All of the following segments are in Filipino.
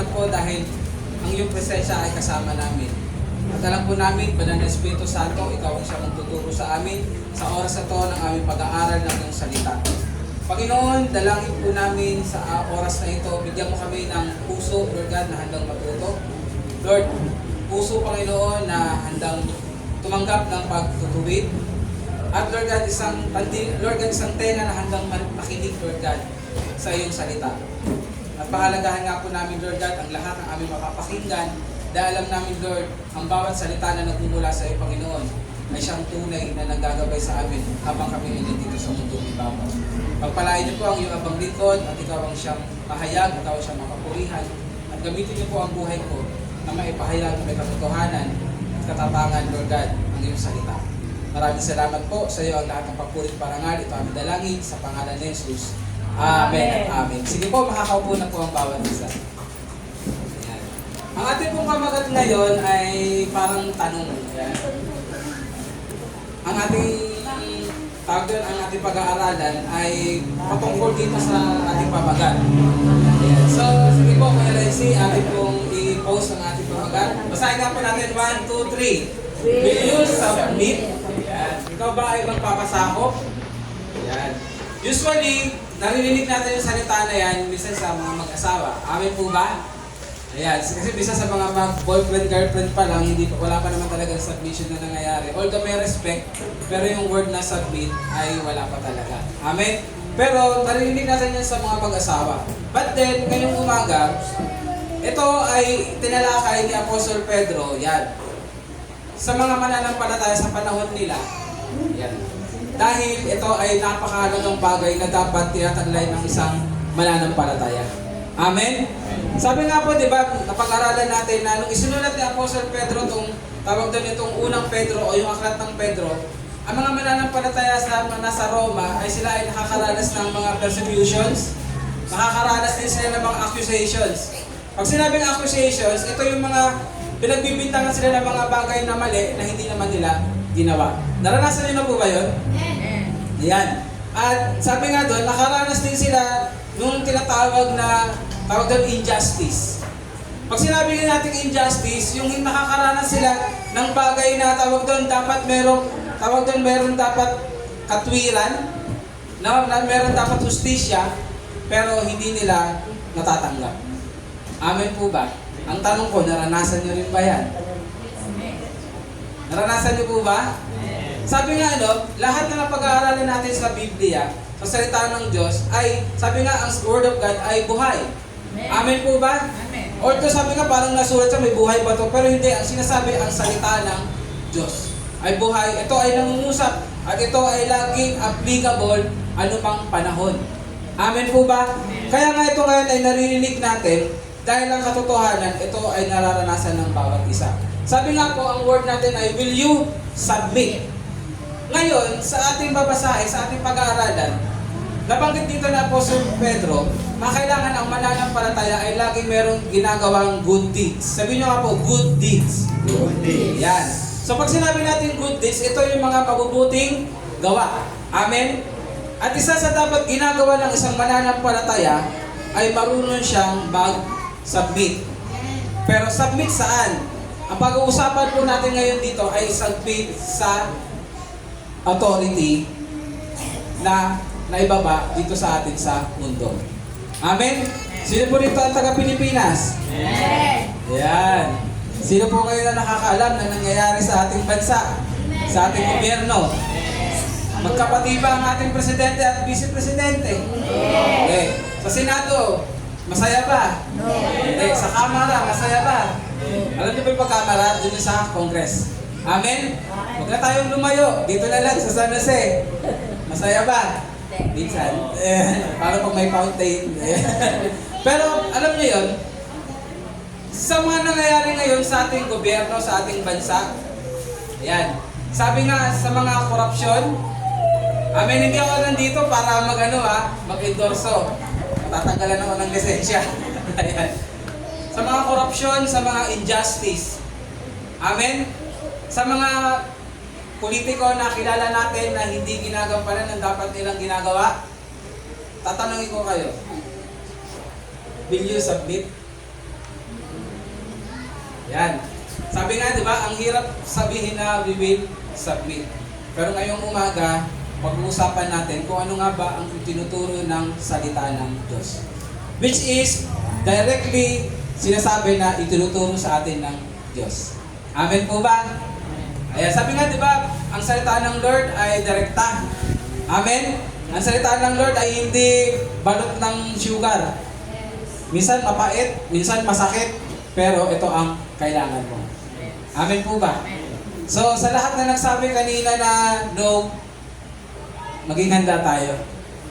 salamat po dahil ang iyong presensya ay kasama namin. At alam po namin, Banal na Espiritu Santo, ikaw ang siyang magtuturo sa amin sa oras na to ng aming pag-aaral ng iyong salita. Panginoon, dalangin po namin sa oras na ito, bigyan mo kami ng puso, Lord God, na handang matuto. Lord, puso, Panginoon, na handang tumanggap ng pagtutuwid. At Lord God, isang tenga na handang makinig, Lord God, sa iyong salita. At pahalagahan nga po namin, Lord God, ang lahat ng aming mapapakinggan dahil alam namin, Lord, ang bawat salita na nagmumula sa iyo, Panginoon, ay siyang tunay na naggagabay sa amin habang kami dito sa mundong ibabaw. Pagpalain niyo po ang iyong abang lingkod at ikaw ang siyang mahayag, ikaw ang siyang makapurihan. At gamitin niyo po ang buhay ko na maipahayag na may katotohanan at katapangan, Lord God, ang iyong salita. Maraming salamat po sa iyo ang lahat ng papurit parangal. Ito ang dalangin sa pangalan ni Jesus. Amen at amen. Sige po, makakaupo na po ang bawat isa. Ayan. Ang ating pong pamagat ngayon ay parang tanong. Ayan. Ang ating tawag doon, ang ating pag-aaralan ay patungkol dito sa ating pamagat. Ayan. So, sige po, Kuya Renzi, ating pong i-post ang ating pamagat. Basahin nga po natin, 1, 2, 3. Will you submit? Ayan. Ikaw ba ay magpapasakop? Ayan. Usually, narinig natin yung salita na yan minsan sa mga mag-asawa. Amin po ba? Ayan. Kasi bisa sa mga boyfriend-girlfriend pa lang, wala pa naman talagang submission na nangyayari. Although may respect, pero yung word na submit ay wala pa talaga. Amen? Pero narinig natin yan sa mga mag-asawa. But then, ngayong umaga, ito ay tinalakay ni Apostol Pedro, yan. Sa mga mananampalataya sa panahon nila, yan. Dahil ito ay napakahalagang bagay na dapat tinataglay ng isang mananampalataya. Amen? Sabi nga po, di ba, napag-aralan natin na nung isinulat ni Apostol Pedro itong, tawag doon itong unang Pedro o yung aklat ng Pedro, ang mga mananampalataya sa nasa Roma ay sila ay nakakaranas ng mga persecutions, nakakaranas din sila ng mga accusations. Pag sinabing accusations, ito yung mga pinagbibintangan sila ng mga bagay na mali na hindi naman nila ginawa. Naranasan niyo na po ba yun? Yan. At sabi nga doon, nakaranas din sila nung tinatawag na tawag doon injustice. Pag sinabi natin injustice, yung nakakaranas sila ng bagay na tawag doon dapat meron dapat katwiran, meron dapat justisya, pero hindi nila natatanggap. Amen po ba? Ang tanong ko, naranasan niyo rin ba yan? Naranasan niyo po ba? Sabi nga lahat na napag-aaralan natin sa Biblia, sa salita ng Diyos, ay, sabi nga, ang Word of God ay buhay. Amen po ba? Amen. Although sabi nga, parang nasulat siya, may buhay ba to? Pero hindi, ang sinasabi, ang salita ng Diyos ay buhay. Ito ay nangungusap, at ito ay laging applicable anumang panahon. Amen po ba? Amen. Kaya nga ito ngayon ay naririnig natin, dahil ang katotohanan, ito ay nararanasan ng bawat isa. Sabi nga po, ang word natin ay, will you submit? Ngayon, sa ating babasahin, sa ating pag-aaralan, nabanggit dito na Apostol Pedro, kailangan ang mananampalataya ay laging merong ginagawang good deeds. Sabihin nyo nga po, good deeds. Good deeds. Yan. So pag sinabi natin good deeds, ito yung mga mabubuting gawa. Amen? At isa sa dapat ginagawa ng isang mananampalataya ay marunong siyang mag-submit. Pero submit saan? Ang pag-uusapan po natin ngayon dito ay submit sa authority na naibaba dito sa atin sa mundo. Amen? Sino po rito ang taga-Pilipinas? Yan. Sino po kayo na nakakaalam na nangyayari sa ating bansa? Sa ating gobyerno? Magkapati ba ang ating presidente at vice-presidente? Okay. Sa Senado, masaya ba? Hindi. Sa Kamara, masaya ba? Alam niyo ba yung pagkamara? Doon sa Congress. Amen? Huwag na tayong lumayo. Dito na lang sa San Jose. Masaya ba? Minsan. Para pag may fountain. Pero alam niyo yun, sa mga nangyayari ngayon sa ating gobyerno, sa ating bansa, yan. Sabi nga sa mga korupsyon, amen, hindi ako nandito para mag-endorso. Matatanggalan ako ng lisensya. Ayan. Sa mga korupsyon, sa mga injustice. Amen? Sa mga politiko na kilala natin na hindi ginagampanan ng dapat nilang ginagawa, tatanungin ko kayo, will you submit? Yan. Sabi nga, di ba, ang hirap sabihin na we will submit. Pero ngayong umaga, pag-uusapan natin kung ano nga ba ang tinuturo ng salita ng Diyos. Which is directly sinasabi na itinuturo sa atin ng Diyos. Amen po ba? Ayan, sabi nga, di ba, ang salita ng Lord ay direkta. Amen? Ang salita ng Lord ay hindi balot ng sugar. Minsan mapait, minsan masakit, pero ito ang kailangan mo. Amen po ba? So, sa lahat na nagsabi kanina na no, maging handa tayo.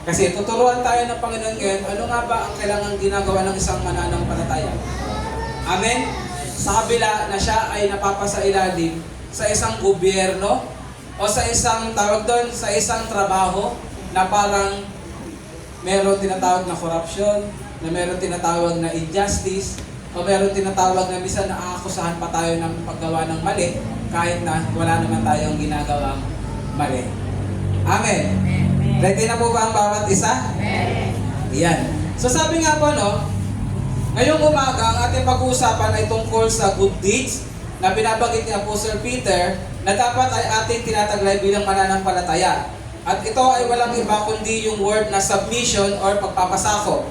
Kasi tuturuan tayo ng Panginoon ngayon, ano nga ba ang kailangang ginagawa ng isang mananampalataya? Amen? Sa kabila na siya ay napapasailalim sa isang gobyerno o sa isang tawag doon, sa isang trabaho na parang meron tinatawag na corruption, na meron tinatawag na injustice, o meron tinatawag na minsan naaakusahan pa tayo ng paggawa ng mali kahit na wala naman tayong ginagawang mali. Amen? Ready na po ba ang bawat isa? Yan. So sabi nga po, no, ngayong umaga ang ating pag-uusapan ay tungkol sa good deeds na binabanggit ni Apostle Peter na dapat ay ating tinataglay bilang mananampalataya. At ito ay walang iba kundi yung word na submission or pagpapasako.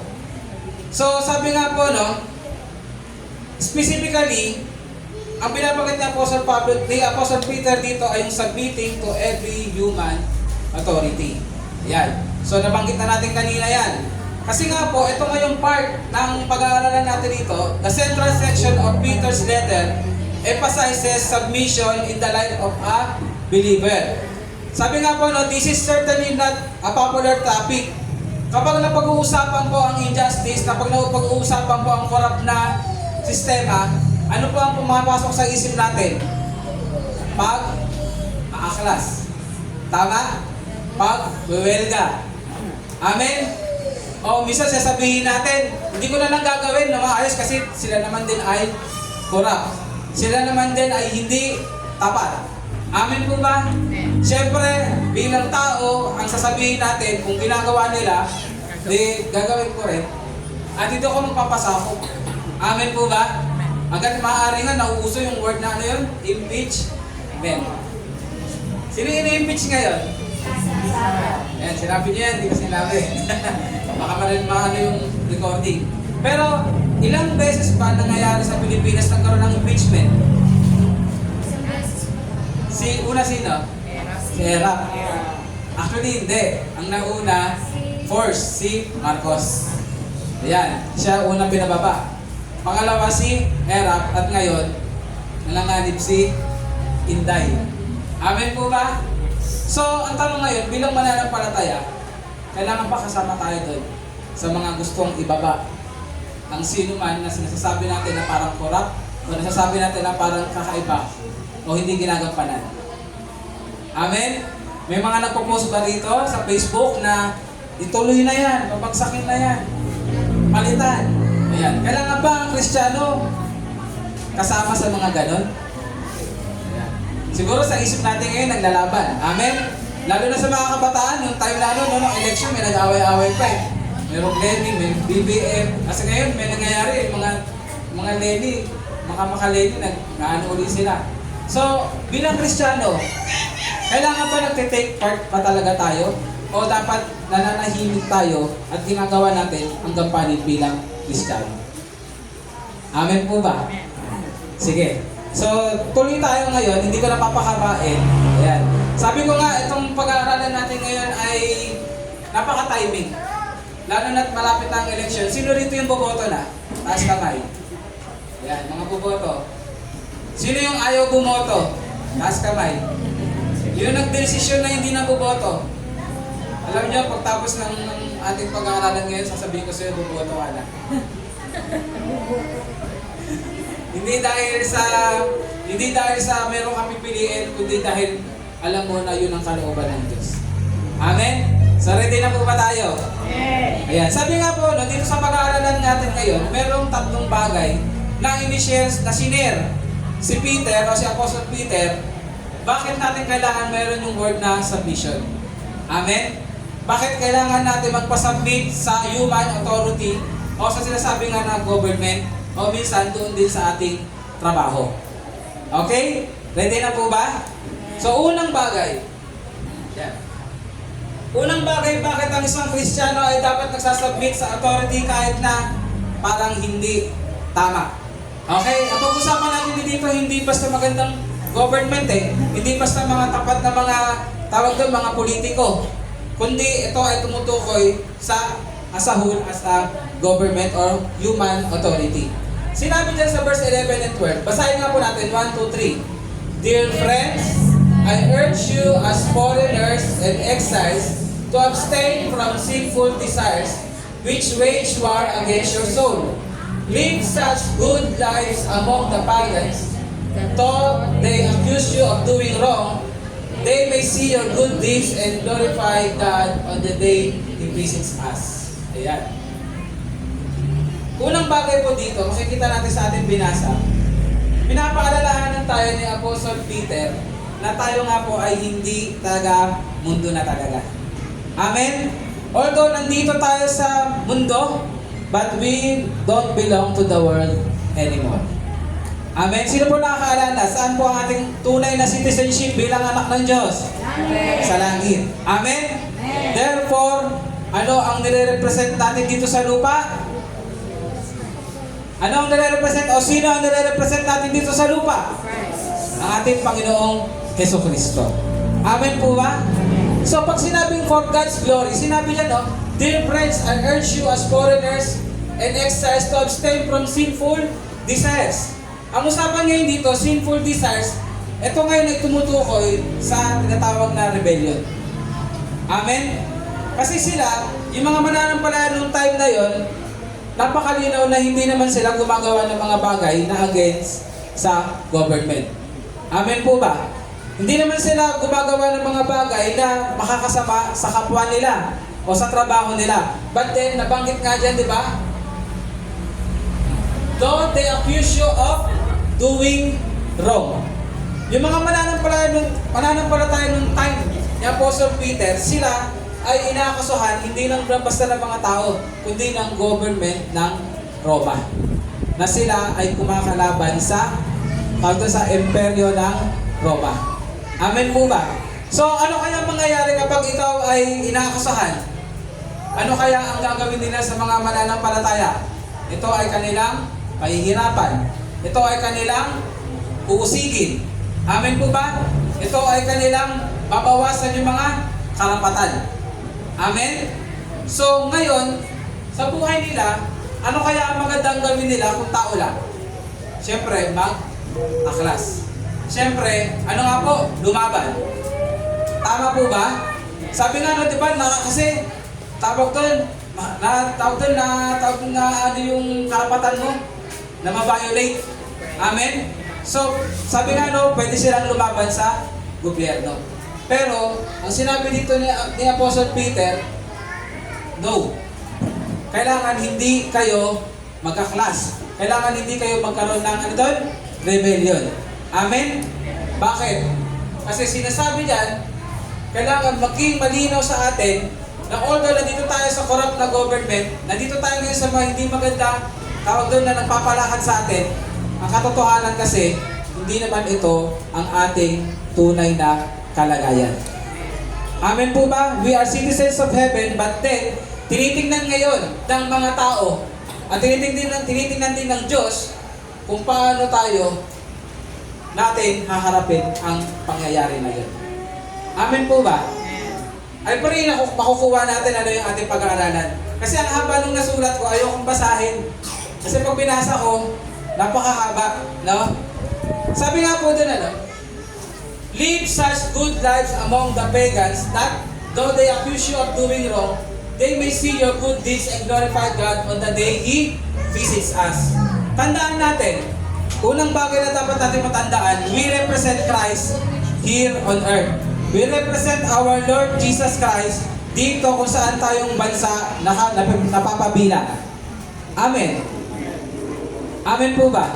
So sabi nga po, no, specifically, ang binabanggit ni Apostle Peter dito ay yung submitting to every human authority. Yan. So nabanggit na natin kanina yan. Kasi nga po, ito nga yung part ng pag-aaralan natin dito. The central section of Peter's letter emphasizes submission in the life of a believer. Sabi nga po, no, this is certainly not a popular topic. Kapag napag-uusapan po ang injustice, kapag napag-uusapan po ang corrupt na sistema, ano po ang pumapasok sa isip natin? Pag-aaklas. Tama? Pag-welga. Amen? O minsan sasabihin natin, hindi ko na lang gagawin na maayos kasi sila naman din ay corrupt. Sila naman din ay hindi tapat. Amen po ba? Siyempre, bilang tao, ang sasabihin natin, kung ginagawa nila, di gagawin ko rin. At dito ako magpapasako. Amen po ba? Hanggang maaari nga, nauuso yung word na ano yun? Impeach. Amen. Sino ini-impeach ngayon? Ayan, sinabi niya yan, hindi ko sinabi. Baka maano yung recording. Pero, ilang beses ba nangyayari sa Pilipinas nagkaroon ng impeachment? Una sino? Si Erap. Actually, hindi. Ang nauna, first, si Marcos. Ayan, siya unang pinababa. Pangalawa si Erap at ngayon, nalanganib si Inday. Amen po ba? So, ang tanong ngayon, bilang mananampalataya, kailangan pa kasama tayo doon sa mga gustong ibaba ang sino man na sinasabi natin na parang corrupt o nasasabi natin na parang kakaiba o hindi ginagampanan. Amen? May mga nagpo-post ba rito sa Facebook na ituloy na yan, babagsakin na yan, palitan. Ayan. Kailangan ba ang Kristiyano kasama sa mga ganon? Ayan. Siguro sa isip natin ngayon naglalaban. Amen? Lalo na sa mga kabataan, yung time na ano, ng election, may nag-away-away pa eh. Merong Lenny, may BBM. Kasi ngayon, may nangyayari, mga Lenny, maka-Lenny, nag-ano ulit sila. So, bilang Kristiyano, kailangan ba nagtitake part pa talaga tayo? O dapat nananahimik tayo at ginagawa natin ang gampanin bilang Kristiyano? Amen po ba? Sige. So, tuloy tayo ngayon, hindi ko napapakabain. Ayan. Sabi ko nga, itong pag-aaralan natin ngayon ay napaka-timing. Lalo na't malapit na ang election. Sino rito yung boboto na? Taas kamay. Ayan, mga boboto. Sino yung ayaw bumoto? Taas kamay. Yung nagdesisyon na hindi na boboto. Alam niyo, pagtapos ng ating pag-aaralan ngayon, sasabihin ko sa'yo, boboto ka na. Hindi dahil sa meron kang pipiliin, kundi dahil alam mo na yun ang kalooban ng Diyos. Amen? So ready na po ba tayo? Ayan. Sabi nga po, no, dito sa pag-aaralan natin ngayon, merong tatlong bagay na sinare si Peter o si Apostle Peter. Bakit natin kailangan meron yung word na submission? Amen? Bakit kailangan natin magpasubmit sa human authority o sa sinasabi nga na government o minsan doon din sa ating trabaho. Okay? Ready na po ba? So, unang bagay. Yan. Unang bagay, bakit ang isang Kristiyano ay dapat nagsasubmit sa authority kahit na parang hindi tama. Okay? Ang pag-usapan natin dito, hindi basta magandang government Hindi basta mga tapat na mga, tawag doon, mga politiko. Kundi ito ay tumutukoy sa as a whole, as a government or human authority. Sinabi dyan sa verse 11 and 12, basahin nga po natin, 1, 2, 3. Dear friends, I urge you as foreigners and exiles to abstain from sinful desires which wage war against your soul. Live such good lives among the pagans, though they accuse you of doing wrong, they may see your good deeds and glorify God on the day He visits us. Ayan. Unang bagay po dito, makikita natin sa ating binasa, pinapaalalahanan tayo ni Apostle Peter na tayo nga po ay hindi taga mundo na talaga. Amen? Although nandito tayo sa mundo, but we don't belong to the world anymore. Amen? Sino po nakakaalala? Saan po ang ating tunay na citizenship bilang anak ng Diyos? Amen. Sa langit. Amen? Amen. Therefore, ano ang nire-represent natin dito sa lupa? Ano ang nire-represent o sino ang nire-represent natin dito sa lupa? Christ. Ang ating Panginoong Jesucristo. Amen po ba? So pag sinabing for God's glory, sinabi niya no, dear friends, I urge you as foreigners and exiles to abstain from sinful desires. Ang usapan ngayon dito, sinful desires, ito ngayon ay tumutukoy sa tinatawag na rebellion. Amen? Kasi sila, yung mga mananampalataya noong time na yon, napakalinaw na hindi naman sila gumagawa ng mga bagay na against sa government. Amen po ba? Hindi naman sila gumagawa ng mga bagay na makakasama sa kapwa nila o sa trabaho nila. But then, nabanggit nga dyan, di ba? Though they accuse you of doing wrong. Yung mga mananampalataya nung time ni Apostle Peter, sila ay inaakasuhan hindi lang basta ng mga tao, kundi ng government ng Roma. Na sila ay kumakalaban sa imperyo ng Roma. Amen po ba? So, ano kaya mangyayari kapag ikaw ay inaakasuhan? Ano kaya ang gagawin nila sa mga mananampalataya? Ito ay kanilang pahihirapan. Ito ay kanilang uusigin. Amen po ba? Ito ay kanilang babawasan yung mga karapatan. Amen? So, ngayon, sa buhay nila, ano kaya ang magandang gawin nila kung tao lang? Siyempre, mag-aklas. Siyempre, ano nga po? Lumaban. Tama po ba? Sabi nga, no, di ba, kasi tawag doon na ano yung karapatan mo na ma-violate. Amen? So, sabi nga, no, pwede silang lumaban sa gobyerno. Pero, ang sinabi dito ni Apostle Peter, no. Kailangan hindi kayo magka-class. Kailangan hindi kayo magkaroon ng rebellion. Amen? Bakit? Kasi sinasabi diyan, kailangan maging malinaw sa atin na although nandito tayo sa corrupt na government, nandito tayo ngayon sa mga hindi maganda, tawag doon na nagpapalakad sa atin, ang katotohanan kasi, hindi naman ito ang ating tunay na kalagayan. Amen po ba? We are citizens of heaven, but then, tinitingnan ngayon ng mga tao at tinitingnan din ng Diyos kung paano natin haharapin ang pangyayari na yun. Amen po ba? Ay pa rin makukuha natin ano yung ating pag-aaralan. Kasi ang haba nung nasulat ko, ayokong basahin. Kasi pag binasa ko, napakahaba. No? Sabi nga po dun, live such good lives among the pagans that though they accuse you of doing wrong, they may see your good deeds and glorify God on the day He visits us. Tandaan natin, unang bagay na dapat natin matandaan, we represent Christ here on earth. We represent our Lord Jesus Christ dito kung saan tayong bansa napapabilang. Amen. Amen po ba?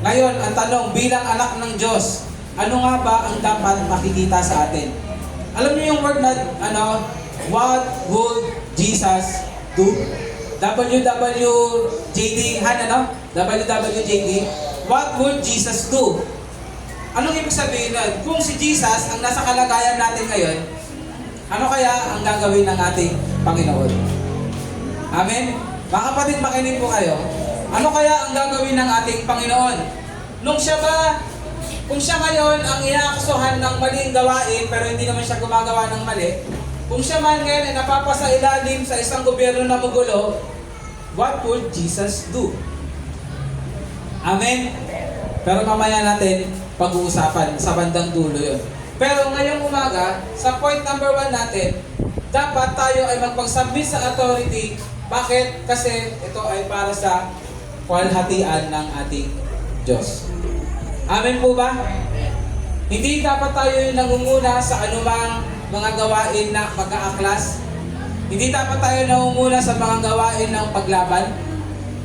Ngayon, ang tanong, bilang anak ng Diyos, ano nga ba ang dapat makikita sa atin? Alam niyo yung word na, what would Jesus do? WWJD, WWJD, what would Jesus do? Anong ibig sabihin nun? Kung si Jesus ang nasa kalagayan natin ngayon, ano kaya ang gagawin ng ating Panginoon? Amen? Mga kapatid, makinig po kayo. Ano kaya ang gagawin ng ating Panginoon? Kung siya ngayon ang inaaksuhan ng maling gawain, pero hindi naman siya gumagawa ng mali, kung siya man ngayon ay napapasa ilalim sa isang gobyerno na magulo, what would Jesus do? Amen? Pero mamaya natin pag-uusapan sa bandang dulo yun. Pero ngayong umaga, sa point number 1 natin, dapat tayo ay magpag-submit sa authority. Bakit? Kasi ito ay para sa kalhatian ng ating Diyos. Amen po ba? Hindi dapat tayo yung nangunguna sa anumang mga gawain na pag-aaklas. Hindi dapat tayo nangunguna sa mga gawain ng paglaban.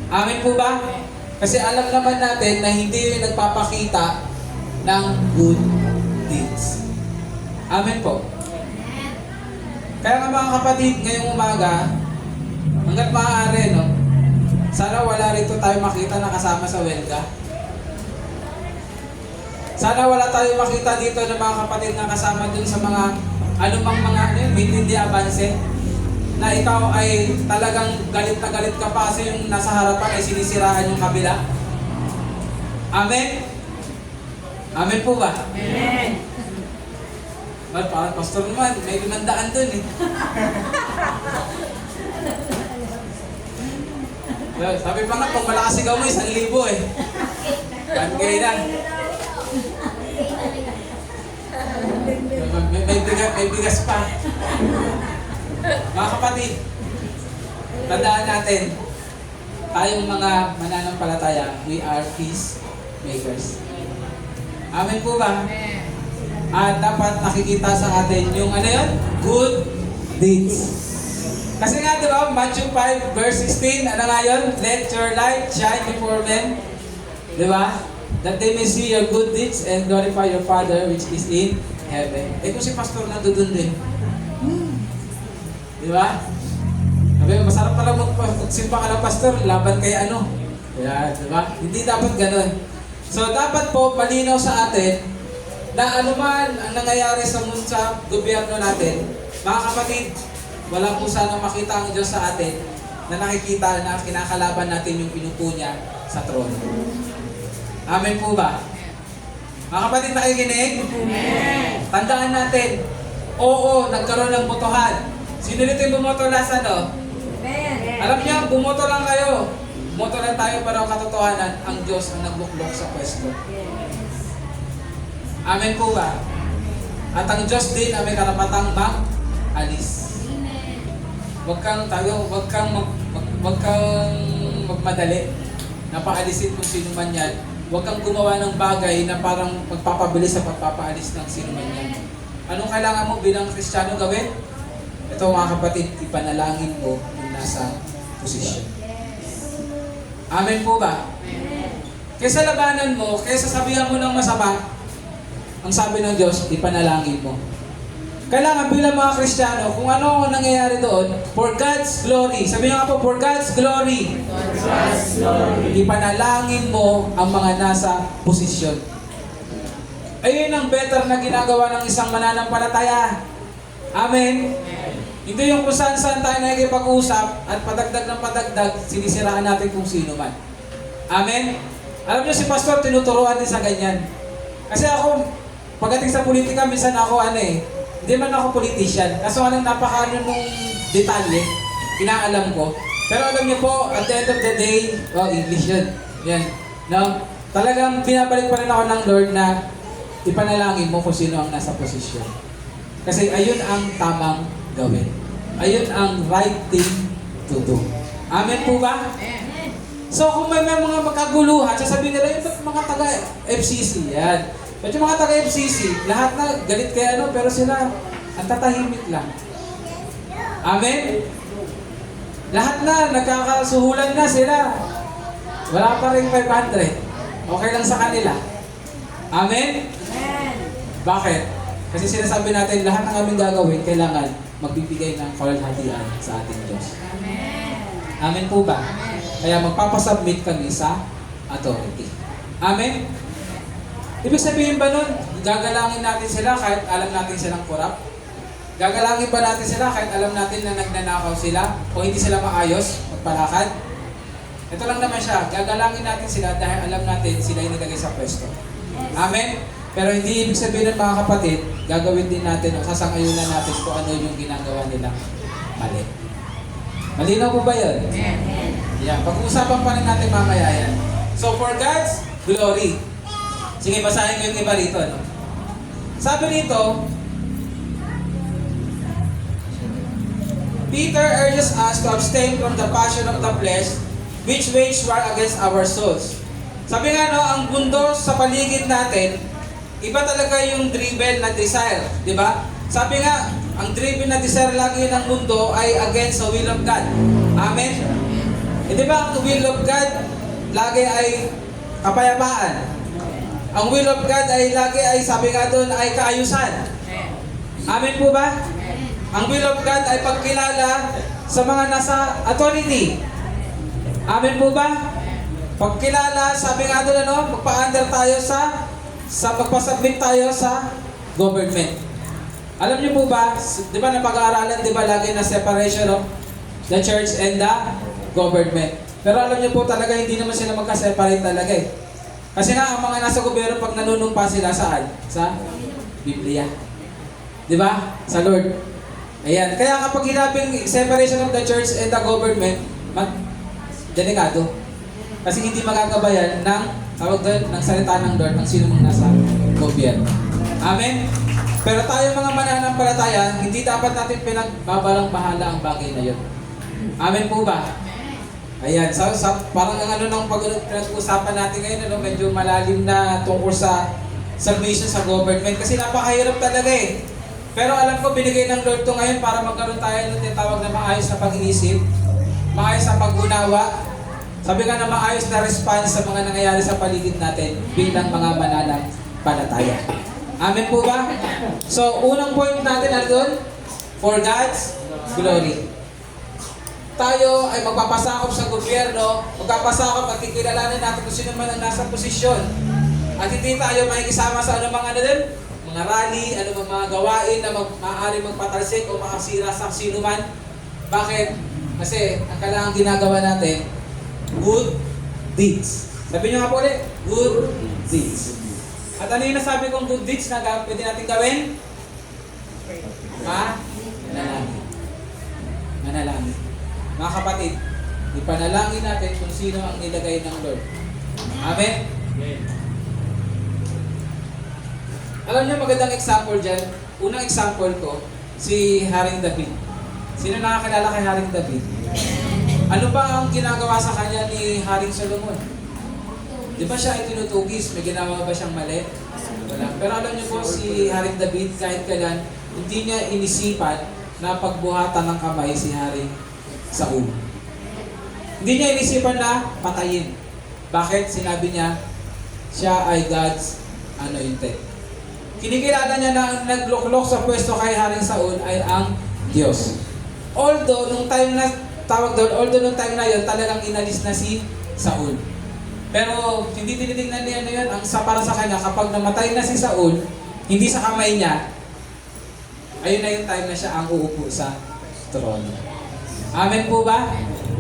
Amen po ba? Kasi alam naman natin na hindi yung nagpapakita ng good deeds. Amen po. Kaya nga mga kapatid, ngayong umaga, hanggat maaari, no? Sana wala rito tayo makita na kasama sa welga. Sana wala tayo makita dito ng mga kapatid na kasama dun sa mga anumang mga meeting di avance na ikaw ay talagang galit na galit ka pa kasi yung nasa harapan ay sinisiraan yung kabila. Amen? Amen po ba? Amen. Well, parang pastor naman, may 500 dun eh. Well, sabi pa nga, pag malakas sigaw mo, 1,000 eh. Bangay lang. May bigas pa. Mga kapatid, tandaan natin, tayong mga mananampalataya, we are peacemakers. Amen po ba? At dapat nakikita sa atin yung ano yun? Good deeds. Kasi nga, di ba, Matthew 5 verse 16, ano nga yun? Let your light shine before men. Di ba? That they may see your good deeds and glorify your Father which is in heaven. Eh kung si pastor nandun din. Di ba? Sabi, masarap pala magsimba ka ng pastor, laban kay ano. Kaya, di ba? Hindi dapat ganun. So, dapat po malinaw sa atin na anuman ang nangyayari sa gobyerno natin, mga kapatid, wala po sana makita ang Diyos sa atin na nakikita na kinakalaban natin yung pinupo niya sa trono. Amen po ba? Mga kapatid, nakikinig? Amen. Tandaan natin, oo, nagkaroon ng botohan. Sino dito yung bumoto last ano? Amen. Alam niyo, bumoto lang kayo. Bumoto lang tayo para ang katotohanan, ang Diyos ang nagbuklok sa pwesto. Amen po ba? At ang Diyos din ay may karapatang mag-alis. Huwag kang magmadali na paalisin kung sino man yan. Huwag kang gumawa ng bagay na parang magpapabilis sa pagpapaalis ng sino man yan. Anong kailangan mo bilang Kristiyano gawin? Ito mga kapatid, ipanalangin mo yung nasa posisyon. Amen po ba? Kaysa labanan mo, kaysa sabihan mo ng masama, ang sabi ng Diyos, ipanalangin mo. Kailangan bilang mga Kristiyano, kung ano ang nangyayari doon, for God's glory. Sabi nga po, for God's glory. For God's glory. Ipanalangin mo ang mga nasa posisyon. Ayun ang better na ginagawa ng isang mananampalataya. Amen? Hindi yung kung saan-saan tayo nakikipag-usap at padagdag ng padagdag, sinisiraan natin kung sino man. Amen? Alam niyo si Pastor, tinuturuan din sa ganyan. Kasi ako, pagdating sa politika, minsan ako hindi man ako politician. Kaso anong napakano nung detalye, inaalam ko. Pero alam niyo po, at the end of the day, English yun. Yan. No? Talagang binabalik pa rin ako ng Lord na ipanalangin mo kung sino ang nasa posisyon. Kasi ayun ang tamang gawin. Ayun ang right thing to do. Amen po ba? Amen. So kung may mga magkaguluhan, sasabihin nila yung mga taga-FCC, yan. But yung mga taga-FCC, lahat na galit kay pero sila ang tatahimik lang. Amen? Lahat na, nagkakasuhulan na sila. Wala pa rin 500. Okay lang sa kanila. Amen? Amen. Bakit? Kasi sinasabi natin, lahat ng aming gagawin, kailangan magbibigay ng kalhatian sa ating Diyos. Amen. Amen po ba? Amen. Kaya magpapasubmit kami sa authority. Amen? Ibig sabihin ba nun, gagalangin natin sila kahit alam natin silang kurap? Gagalangin ba natin sila kahit alam natin na nagnanakaw sila o hindi sila maayos, magpalakad? Ito lang naman siya, gagalangin natin sila dahil alam natin sila yung nilagay sa pwesto. Amen? Pero hindi ibig sabihin ng mga kapatid, gagawin din natin o sasangayunan natin kung ano yung ginagawa nila mali. Malinaw po ba yun? Yan, pag-uusapan pa rin natin mamaya yan. So for God's glory. Sige, basahin ko yung iba rito. No? Sabi rito, Peter urges us to abstain from the passion of the flesh, which wage war against our souls. Sabi nga no, ang mundo sa paligid natin, iba talaga yung driven na desire, di ba? Sabi nga, ang driven na desire lagi ng mundo ay against the will of God. Amen? E di ba ang will of God lagi ay kapayapaan? Ang will of God ay lagi ay, sabi nga doon, ay kaayusan. Amen po ba? Ang will of God ay pagkilala sa mga nasa authority. Amen po ba? Pagkilala, sabi nga doon, magpa-under tayo sa magpasubmit tayo sa government. Alam niyo po ba, di ba napag-aaralan, di ba lagi na separation of the church and the government. Pero alam niyo po talaga, hindi naman sila magka-separate talaga eh. Kasi nga, ang mga nasa gobyerno, pag nanunumpa sila saan? Sa Biblia. Di ba? Sa Lord. Ayan. Kaya kapag hinabing separation of the church and the government, delikado. Kasi hindi magagabayan ng tawag doon, ng salita ng Lord, ng sino mang nasa gobyerno. Amen? Pero tayo mga mananampalataya, hindi dapat natin pinagbabalang bahala ang bagay na yun. Amen po ba? Ayan, parang ang nang pinag-usapan natin ngayon, medyo malalim na tungkol sa salvation sa government. Kasi napakahirap talaga eh. Pero alam ko, binigay ng Lord to ngayon para magkaroon tayo ng tinatawag na maayos na pag-iisip, maayos na pag-unawa, sabi nga na maayos na response sa mga nangyayari sa paligid natin bilang mga mananampalataya. Amen po ba? So, unang point natin doon, for God's glory. Tayo ay magpapasakop sa gobyerno, magpapasakop at kikilalanin natin kung sino man ang nasa posisyon. At hindi tayo makikisama sa anumang mga rally, anumang mga gawain na maaari magpatalsik o makasira sa sino man. Bakit? Kasi ang kailangan ginagawa natin, good deeds. Sabi nyo nga po ulit, good deeds. At ano yung nasabi kong good deeds na pwede natin gawin? Manalangin. Manalangin. Mga kapatid, ipanalangin natin kung sino ang nilagay ng Lord. Amen? Amen. Alam niyo, magandang example dyan. Unang example ko, si Haring David. Sino nakakilala kay Haring David? Ano ba ang ginagawa sa kanya ni Haring Solomon? Di ba siya ay tinutugis? May ginawa ba siyang mali? Wala. Pero alam niyo po, si Haring David, kahit kailan, hindi niya inisipan na pagbuhatan ng kamay si Haring Saul. Hindi niya inisipan na patayin. Bakit? Sinabi niya, siya ay God's anointed. Kinikilala niya na ang nagluklok sa pwesto kay Haring Saul ay ang Diyos. Although, nung time na yun, talagang inalis na si Saul. Pero, hindi tinitingnan niya yun. Para sa kanya, kapag namatay na si Saul, hindi sa kamay niya, ayun na yung time na siya ang uupo sa trono. Amen po ba?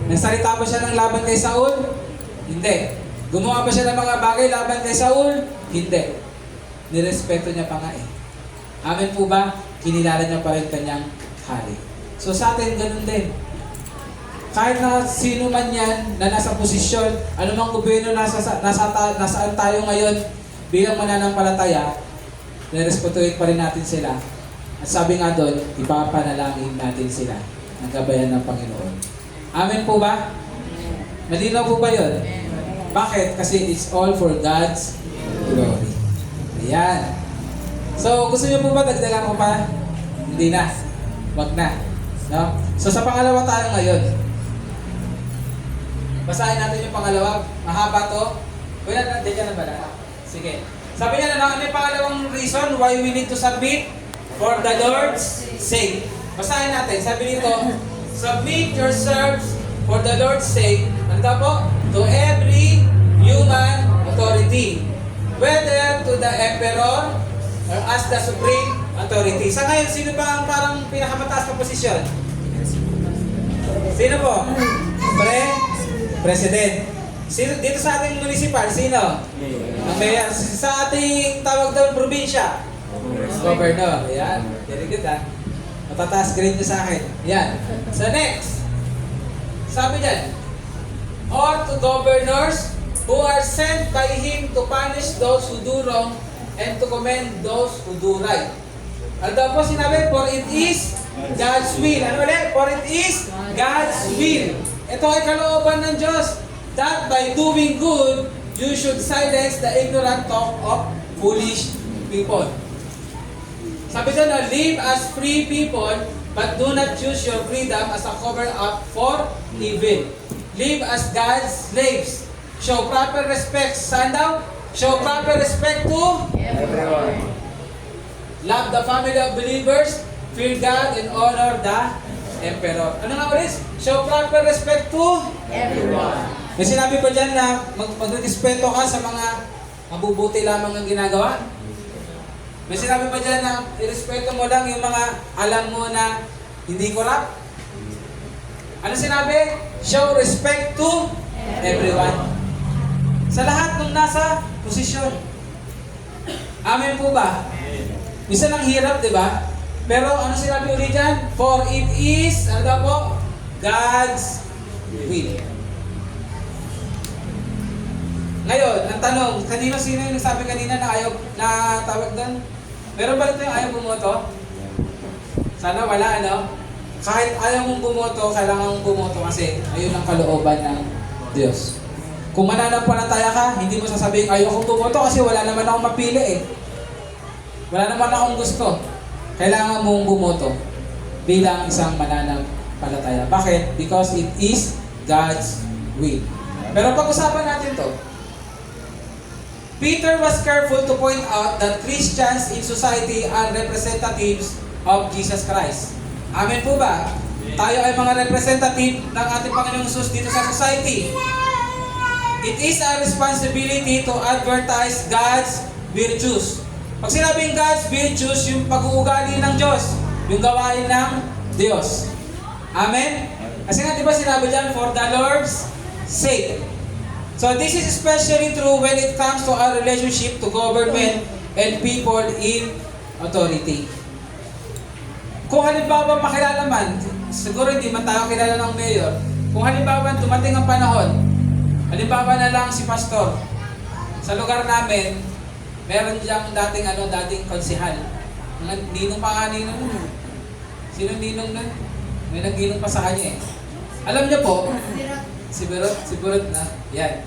Nagsalita ba siya ng laban kay Saul? Hindi. Gumawa ba siya ng mga bagay laban kay Saul? Hindi. Nirespeto niya pa nga eh. Amen po ba? Kinilala niya pa rin kanyang hari. So sa atin, ganun din. Kahit na sino man yan na nasa posisyon, anumang gobyerno nasaan tayo ngayon bilang mananampalataya, nirespetuhin pa rin natin sila. At sabi nga doon, ipapanalangin natin sila ng gabayan ng Panginoon. Amen po ba? Malinaw po ba yun? Bakit? Kasi it's all for God's glory. Ayan. So, gusto niyo po ba dagdagan ko pa? Hindi na. Wag na. No? So, sa pangalawa tayo ngayon. Basahin natin yung pangalawa. Mahaba to. Kuya, nandiyan na ba na? Sige. Sabi niya na ano yung pangalawang reason why we need to submit? For the Lord's sake. Basahin natin. Sabi nito, submit yourselves for the Lord's sake. Ano daw po? To every human authority authority, whether to the emperor or as the supreme authority. Sa ngayon, sino ba ang parang pinakamataas na posisyon? Sino po? President. Sino, dito sa ating municipal, sino? Ang mayor. Sa ating tawag doon, probinsya? Governor. Ayan. Very good ha. Matataas grade nyo sa akin. Ayan. So next. Sabi dyan, or to governors who are sent by him to punish those who do wrong and to commend those who do right. Ano daw po sinabi? For it is God's will. Ano ulit? For it is God's will. Ito ay kalooban ng Diyos that by doing good, you should silence the ignorant talk of foolish people. Sabi doon na, live as free people, but do not use your freedom as a cover-up for evil. Live as God's slaves. Show proper respect. Saan daw? Show proper respect to Everyone. love the family of believers, fear God, and honor the emperor. Ano nga ulit? Show proper respect to Everyone. May sinabi pa dyan na magrespeto ka sa mga mabubuti lamang ang ginagawa. May sinabi pa dyan na irespeto mo lang yung mga alam mo na hindi corrupt. Ano sinabi? Show respect to everyone. Sa lahat ng nasa posisyon. Amen po ba? Minsan ang hirap, di ba? Pero ano sinabi ulit dyan? For it is, ano daw po? God's will. Ngayon, ang tanong, sino yung nagsabi kanina na ayaw, na tawag doon? Meron ba ito yung ayaw bumoto? Sana wala, ano? Kahit ayaw mong bumoto, kailangan mong bumoto kasi ayun ang kalooban ng Diyos. Kung mananampalataya ka, hindi mo sasabihin, ayaw akong bumoto kasi wala naman akong mapili eh. Wala naman akong gusto. Kailangan mong bumoto bilang isang mananampalataya. Bakit? Because it is God's will. Pero pag-usapan natin to. Peter was careful to point out that Christians in society are representatives of Jesus Christ. Amen po ba? Tayo ay mga representative ng ating Panginoong Jesus dito sa society. It is our responsibility to advertise God's virtues. Pag sinabing God's virtues, yung pag-uugali ng Diyos, yung gawain ng Diyos. Amen? Kasi nga, di ba sinabi dyan, for the Lord's sake. So this is especially true when it comes to our relationship to government and people in authority. Kung halimbawa makilala man, siguro hindi man tayo kilala ng mayor, kung halimbawa dumating ang panahon, halimbawa na lang si pastor, sa lugar namin, meron diyang dating konsehal. Ninong pa nga ninong nun. Sino ninong nun? May nagninong pa sa kanya eh. Alam niyo po, si Burot na, yan.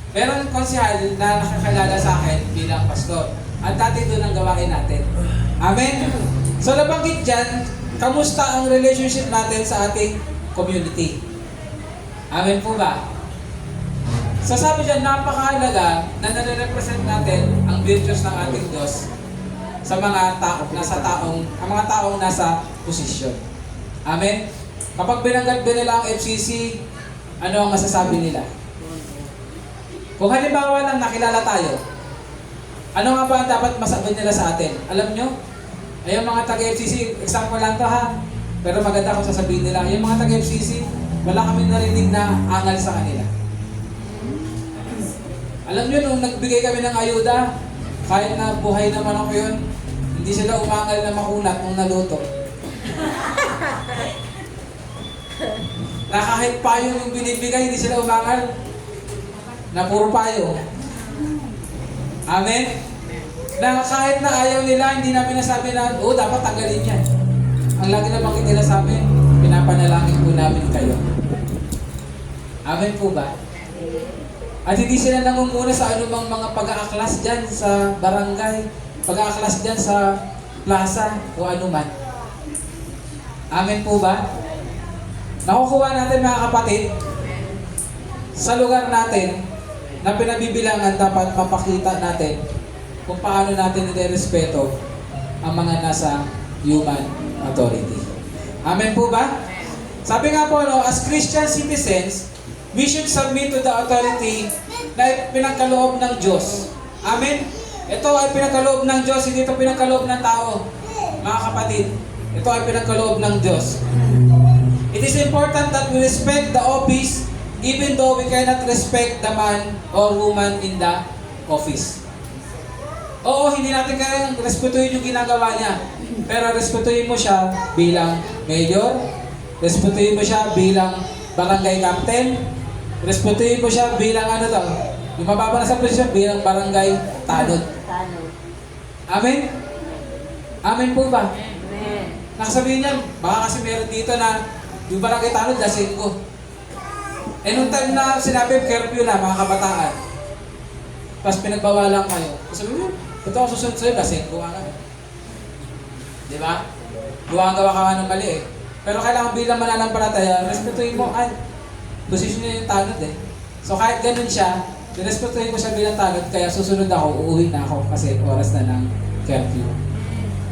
Meron konsehal na nakakilala sa akin bilang pastor. At dati doon ang gawain natin. Amen? So nabanggit dyan, kamusta ang relationship natin sa ating community? Amen po ba? So sabi dyan, napakahalaga na nare-represent natin ang virtues ng ating Diyos sa mga mga taong nasa posisyon. Amen? Kapag binanggap din nila ang FCC, ano ang masasabi nila? Kung halimbawa lang nakilala tayo, ano nga ba ang dapat masabi nila sa atin? Alam nyo? Ay yung mga taga-FCC, example lang to ha, pero maganda kung sasabihin nila, yung mga taga-FCC, wala kami narinig na angal sa kanila. Alam nyo, nung nagbigay kami ng ayuda, kahit na buhay naman ako yun, hindi sila umangal na makunat nung naluto. Na kahit payo yung binibigay, hindi sila umangal. Na puro payo. Amen? Na kahit na ayaw nila, hindi namin nasabi na, dapat tanggalin yan. Ang lagi na bakit nila sa amin, pinapanalangin po namin kayo. Amen po ba? At hindi sila nangunguna sa anumang mga pag-aaklas dyan sa barangay, pag-aaklas dyan sa plaza o anuman. Amen po ba? Nakukuha natin mga kapatid, sa lugar natin, na pinabibilangan dapat mapakita natin kung paano natin nire-respeto ang mga nasa human authority. Amen po ba? Sabi nga po, as Christian citizens, we should submit to the authority na pinagkaloob ng Diyos. Amen? Ito ay pinagkaloob ng Diyos, hindi ito pinagkaloob ng tao. Mga kapatid, ito ay pinagkaloob ng Diyos. It is important that we respect the office even though we cannot respect the man or woman in the office. Oo, hindi natin kayang respetuhin yung ginagawa niya. Pero respetuhin mo siya bilang mayor, respetuhin mo siya bilang barangay captain, respetuhin mo siya bilang ano daw, yung mababa na sa posisyon bilang barangay tanod. Amen? Amen po ba? Amen. Nakasabihin niya, baka kasi meron dito na yung barangay tanod, lasing ko. Eh nung time na sinabi, curfew na mga kabataan, tapos pinagbawalan kayo, sabi mo, ito ako susunod sa'yo, lasing ko nga. Di ba? Gawa ka nga ng mali eh. Pero kailangan bilang mananampalataya, respetuhin mo, ay, posisyon niya yung tanod eh. So kahit ganun siya, respetuhin ko siya bilang tanod, kaya susunod ako, uuwi na ako kasi oras na ng curfew.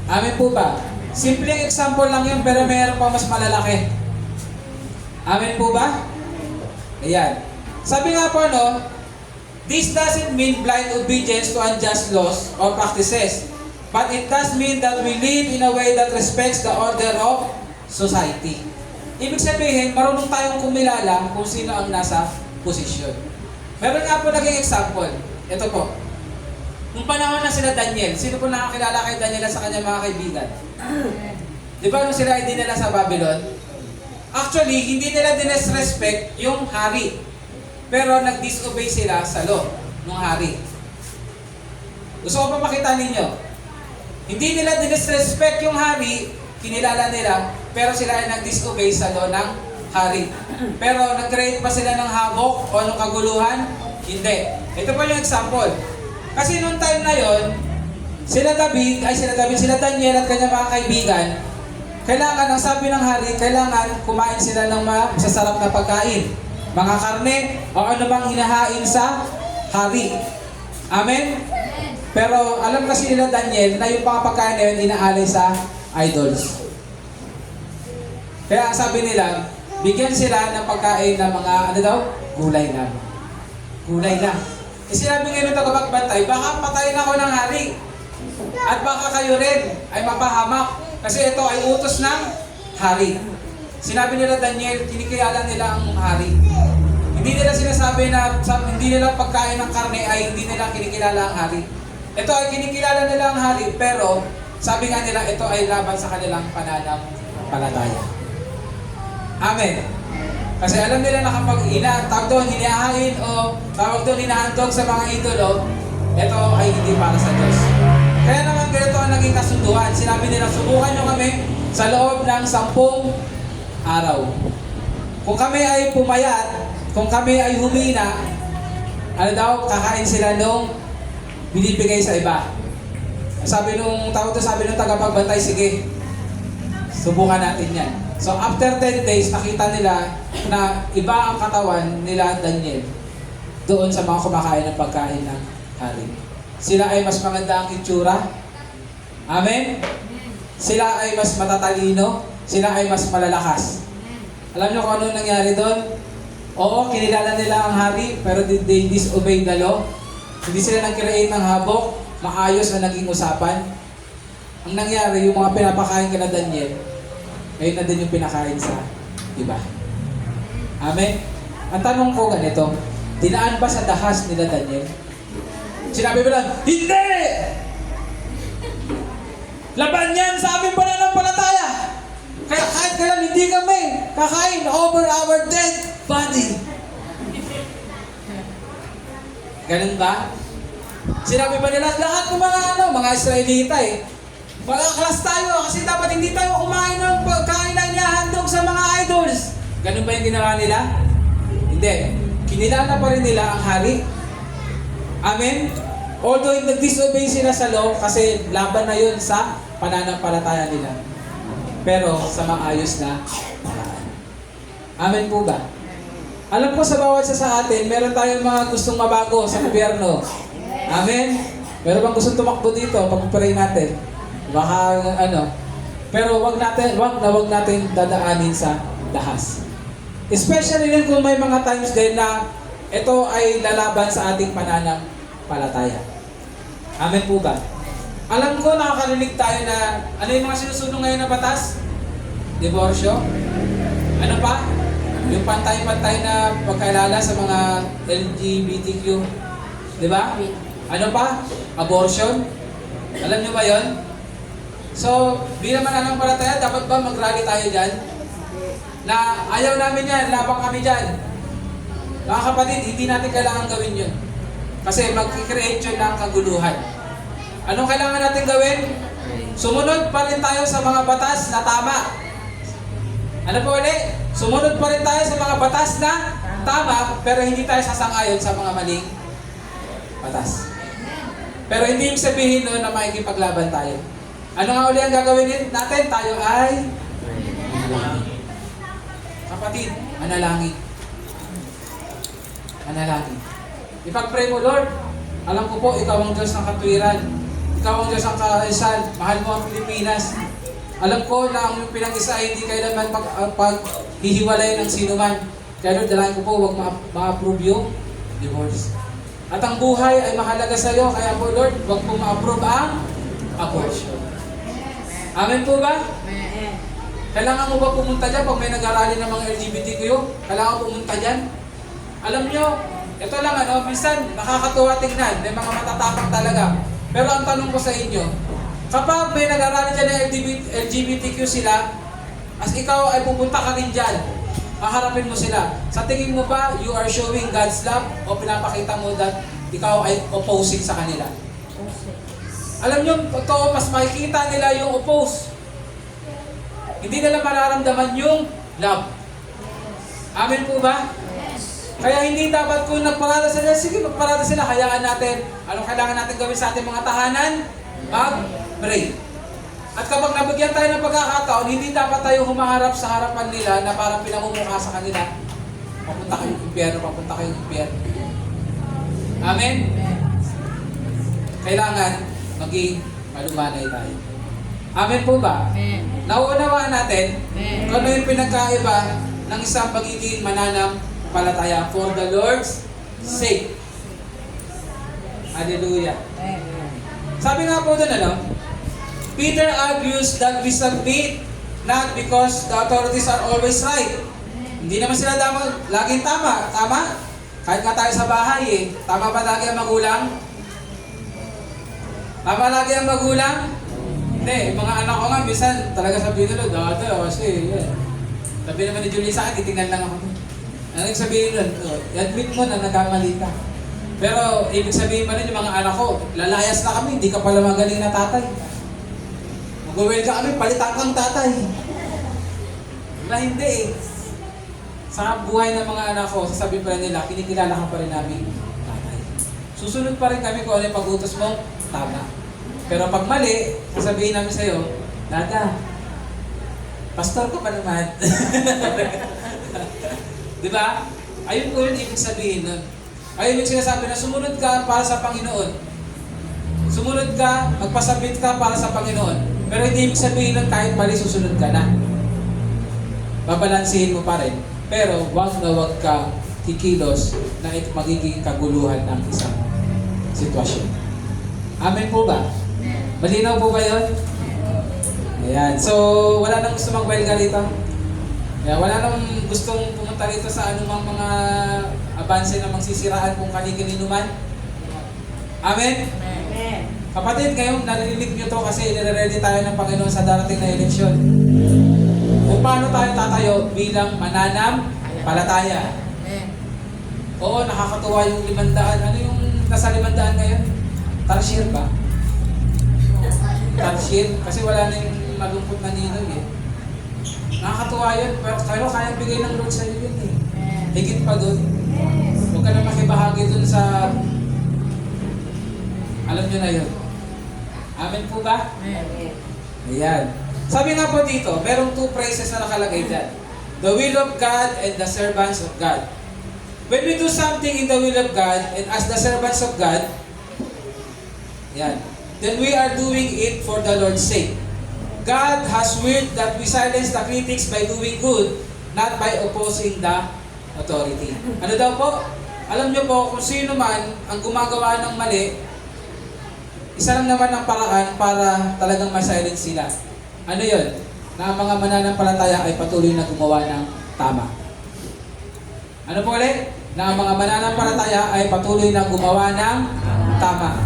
Amen po ba? Simpleng example lang yun, pero mayroon pa mas malalaki. Amen po ba? Ayan. Sabi nga po, no, this doesn't mean blind obedience to unjust laws or practices, but it does mean that we live in a way that respects the order of society. Ibig sabihin, marunong tayong kumilala kung sino ang nasa posisyon. Meron nga po naging example. Ito po. Nung panahon na sila Daniel, sino po nakakilala kay Daniel at sa kanyang mga kaibigan? Di ba nung sila ay dinala sa Babylon? Actually, hindi nila dinesrespect yung hari. Pero nag-disobey sila sa law ng hari. Gusto ko pa makita ninyo. Hindi nila dinesrespect yung hari, kinilala nila, pero sila ay nag-disobey sa law ng hari. Pero nag-create pa sila ng habok o ng kaguluhan? Hindi. Ito pa yung example. Kasi noong time na yon, sila Daniel at kanyang mga kaibigan, kailangan, ang sabi ng hari, kailangan kumain sila ng masasarap na pagkain. Mga karne o ano bang hinahain sa hari. Amen? Pero alam kasi nila Daniel na yung mga pagkain na yun inaalay sa idols. Kaya ang sabi nila, bigyan sila ng pagkain ng mga, ano daw? Gulay lang. Gulay lang. E sinabi ngayon ng tagapagbantay, baka patayin ako ng hari. At baka kayo rin ay mapahamak. Kasi ito ay utos ng hari. Sinabi nila Daniel, kinikilala nila ang hari. Hindi nila sinasabi na, hindi nila pagkain ng karne ay hindi nila kinikilala ang hari. Ito ay kinikilala nila ang hari, pero sabi nga nila, ito ay laban sa kanilang pananampalataya. Amen. Kasi alam nila na kapag tawag doon, hinihain o tawag doon, hinahandog sa mga idolo, ito ay hindi para sa Diyos. Kaya naman ganito ang naging kasunduan. Sinabi nila, subukan nyo kami sa loob ng 10 araw. Kung kami ay pumayat, kung kami ay humina, ano daw, kakain sila nung binibigay sa iba. Sabi nung tagapagbantay, sige, subukan natin yan. So after 10 days, nakita nila na iba ang katawan nila Daniel doon sa mga kumakain ng pagkain ng hari. Sila ay mas maganda ang itsura. Amen? Sila ay mas matatalino. Sila ay mas malalakas. Alam niyo kung ano nangyari doon? Oo, kinilala nila ang hari, pero they disobeyed the law. Hindi sila nag-create ng habok. Maayos na naging usapan. Ang nangyari, yung mga pinapakain kina Daniel, ngayon na din yung pinakain sa iba. Amen? Ang tanong ko ganito, dinaan ba sa dahas nila Daniel? Sinabi ba lang, hindi! Laban yan sa aming pananampalataya! Kaya kahit kailan hindi kami kakain over our dead body. Ganun ba? Sinabi ba nila, lahat ng mga Israelita Magkaklas tayo kasi dapat hindi tayo kumain ng pagkain na inihahandog sa mga idols. Ganun ba yung ginawa nila? Hindi. Kinilala pa rin nila ang hari. Amen? Although nag-disobey sila sa law kasi laban na yun sa pananampalataya nila. Pero sa maayos na paraan. Amen po ba? Alam ko sa bawat isa sa atin, meron tayong mga gustong mabago sa gobyerno. Amen? Meron bang gustong tumakbo dito? Pag-pray natin. Baka pero wag natin dadaanin sa dahas. Especially din kung may mga times din na ito ay lalaban sa ating pananampalataya. Amen po ba? Alam ko nakakarinig tayo na ano yung mga sinusunod ngayon na batas? Diborsyo? Ano pa? Yung pantay-pantay na pagkailala sa mga LGBTQ. Di ba? Ano pa? Abortion? Alam nyo ba yon? So, bilang mananampalataya, dapat ba mag-rally tayo dyan? Na ayaw namin yan, labang kami dyan. Mga kapatid, hindi natin kailangan gawin yun. Kasi mag-create yun ng kaguluhan. Anong kailangan natin gawin? Sumunod pa rin tayo sa mga batas na tama. Ano po ulit? Sumunod pa rin tayo sa mga batas na tama, pero hindi tayo sasang-ayon sa mga maling batas. Pero hindi ibig sabihin nun na makikipaglaban tayo. Ano nga uli ang gagawin natin? Tayo ay kapatid, manalangin. Manalangin. Ipag-pray mo, Lord. Alam ko po, ikaw ang Diyos ng katwiran. Ikaw ang Diyos ng kaayusan. Mahal mo ang Pilipinas. Alam ko na ang pinag-isa ay hindi kailanman paghihiwalay ng sino man. Kaya Lord, dalangin ko po, huwag ma-approve yung divorce. At ang buhay ay mahalaga sa iyo. Kaya po, Lord, huwag po ma-approve ang abortion. Amen po ba? Kailangan mo ba pumunta dyan pag may nag-arali ng mga LGBTQ? Kailangan pumunta dyan? Alam nyo, ito lang minsan nakakatuwa tingnan, may mga matatapang talaga. Pero ang tanong ko sa inyo, kapag may nag-arali dyan ng LGBTQ sila, as ikaw ay pupunta ka rin dyan, haharapin mo sila. Sa tingin mo ba, you are showing God's love o pinapakita mo that ikaw ay opposing sa kanila? Alam nyo, totoo, mas makikita nila yung oppose. Hindi nila mararamdaman yung love. Amen po ba? Kaya hindi dapat kung nagparada sila, sige magparada sila, hayaan natin. Anong kailangan natin gawin sa ating mga tahanan? Mag-pray. At kapag nabigyan tayo ng pagkakataon, hindi dapat tayo humaharap sa harapan nila na parang pinamumukha sa kanila. Papunta kayong impyerno, papunta kayong impyerno. Amen? Kailangan maging malumanay tayo. Amen po ba? Nauunawaan natin kung ano yung pinagkaiba ng isang pagiging mananampalataya for the Lord's sake. Hallelujah. Sabi nga po doon, Peter argues that we submit not because the authorities are always right. Hindi naman sila laging tama. Tama? Kahit nga tayo sa bahay Tama ba lagi ang magulang? Tama lagi ang magulang? Hindi. Mga anak ko nga, minsan talaga sabihin nila, kasi sabi naman ni Julie sa akin, titingnan lang ako. Ano yung sabihin nun? I-admit mo na nagkamali ka. Pero ibig sabihin pa rin yung mga anak ko, lalayas na kami, hindi ka pala magaling na tatay. Mag-well ka kami, palitan kang tatay. Diba hindi Sa buhay ng mga anak ko, sasabihin pa rin nila, kinikilala ka pa rin namin tatay. Susunod pa rin kami kung ano yung pag-utos mo, tama. Pero pag mali, sasabihin namin sa'yo, Dada, pastor ko pa naman. Diba? Ayun po yung ibig sabihin nun. Ayun yung sinasabi na sumunod ka para sa Panginoon. Sumunod ka, magpasabit ka para sa Panginoon. Pero hindi ibig sabihin nun kahit mali susunod ka na. Babalansihin mo pa rin. Pero wag na wag ka kikilos na magiging kaguluhan ng isang sitwasyon. Amen po ba? Malinaw po ba yun? Ayan. So, wala nang gusto mag-welga rito. Kaya wala nang gustong pumunta rito sa anumang mga abanse na magsisiraan kung kani-kanino man. Amen? Amen. Kapatid, ngayon narinig nyo to kasi nire-ready tayo ng Panginoon sa darating na eleksyon. Kung paano tayo tatayo bilang mananampalataya. Oo, nakakatuwa yung 500. Ano yung nasa 500 ngayon? Tarsier ba? Tarsier? Kasi wala na yung malungkot na ninoy Nakakatuwa yun, pero kaya bigay ng Lord sa iyo yun Higit pa doon. Huwag ka na makibahagi doon sa... Alam nyo na yun. Amen po ba? Ayan. Sabi nga po dito, merong 2 phrases na nakalagay dyan. The will of God and the servants of God. When we do something in the will of God and as the servants of God, then we are doing it for the Lord's sake. God has willed that we silence the critics by doing good, not by opposing the authority. Ano daw po? alam niyo po kung sino man ang gumagawa ng mali, isa lang naman ang paraan para talagang ma-silence sila. Ano yun? Na ang mga mananampalataya ay patuloy na gumawa ng tama. Ano po ulit? Na ang mga mananampalataya ay patuloy na gumawa ng tama.